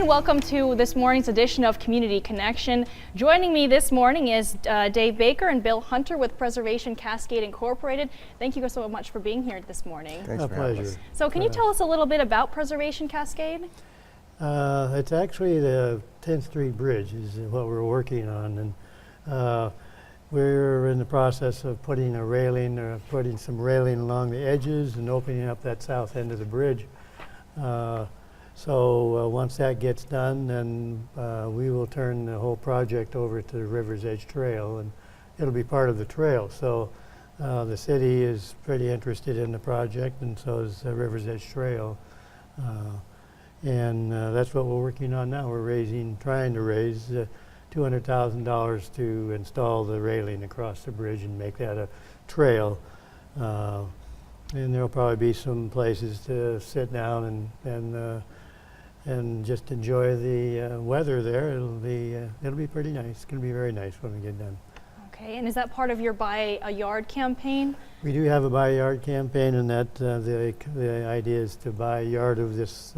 and welcome to this morning's edition of Community Connection. Joining me this morning is Dave Baker and Bill Hunter with Preservation Cascade Incorporated. Thank you so much for being here this morning. Thanks for having us. So can you tell us a little bit about Preservation Cascade? It's actually the 10th Street Bridge is what we're working on, and we're in the process of putting a railing, putting some railing along the edges and opening up that south end of the bridge. So once that gets done, then we will turn the whole project over to the River's Edge Trail, and it'll be part of the trail. So the city is pretty interested in the project, and so is the River's Edge Trail. And that's what we're working on now. We're trying to raise $200,000 to install the railing across the bridge and make that a trail. And there'll probably be some places to sit down and just enjoy the weather there. It'll be pretty nice. It's going to be very nice when we get done. Okay, and is that part of your Buy a Yard campaign? We do have a Buy a Yard campaign, and that the idea is to buy a yard of this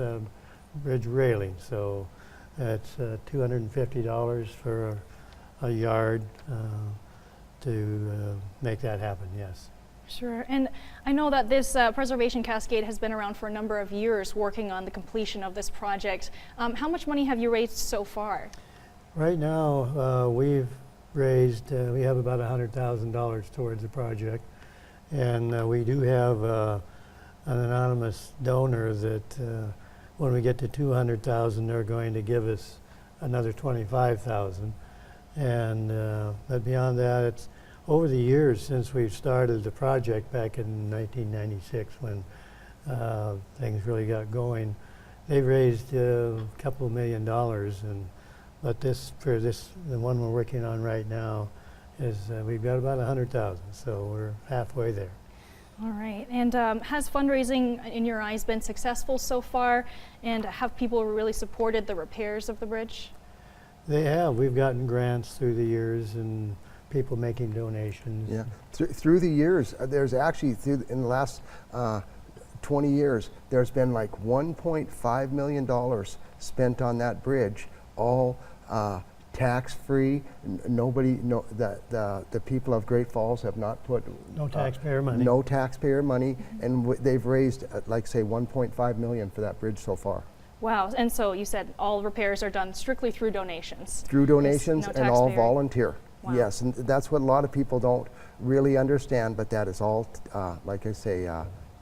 bridge railing. So that's $250 for a yard to make that happen, yes. Sure, and I know that this Preservation Cascade has been around for a number of years working on the completion of this project. How much money have you raised so far? Right now, we've raised, we have about $100,000 towards the project, and we do have an anonymous donor that when we get to 200,000, they're going to give us another 25,000, and but beyond that, it's over the years since we've started the project back in 1996 when things really got going. They've raised a couple $1 million, but the one we're working on right now is we've got about 100,000, so we're halfway there. All right, and has fundraising in your eyes been successful so far, and have people really supported the repairs of the bridge? They have. We've gotten grants through the years and people making donations. Yeah, through the years, there's actually, in the last 20 years, there's been like $1.5 million spent on that bridge, all tax-free. The people of Great Falls have not put no taxpayer money. No taxpayer money, and they've raised, like say, $1.5 million for that bridge so far. Wow, and so you said all repairs are done strictly through donations. Through donations no and all volunteer. Wow. Yes, and that's what a lot of people don't really understand, but that is all, like I say,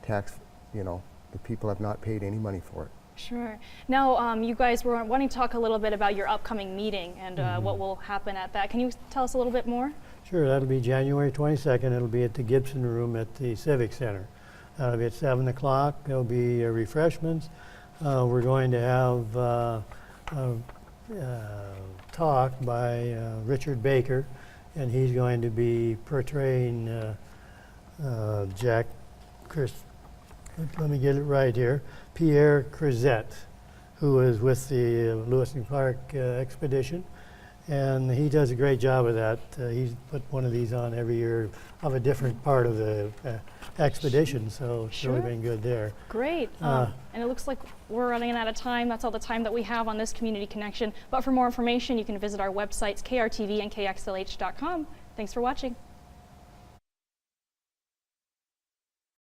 tax, the people have not paid any money for it. Sure. Now, you guys were wanting to talk a little bit about your upcoming meeting and what will happen at that. Can you tell us a little bit more? Sure, that'll be January 22nd. It'll be at the Gibson Room at the Civic Center. It'll be at 7 o'clock. There'll be refreshments. We're going to have talk by Richard Baker, and he's going to be portraying let me get it right here, Pierre Crozet, who is with the Lewis and Clark expedition, and he does a great job of that. He's put one of these on every year of a different part of the expedition, so it's really been good there. Great, and it looks like we're running out of time. That's all the time that we have on this Community Connection, but for more information you can visit our websites, krtv and kxlh.com. Thanks for watching.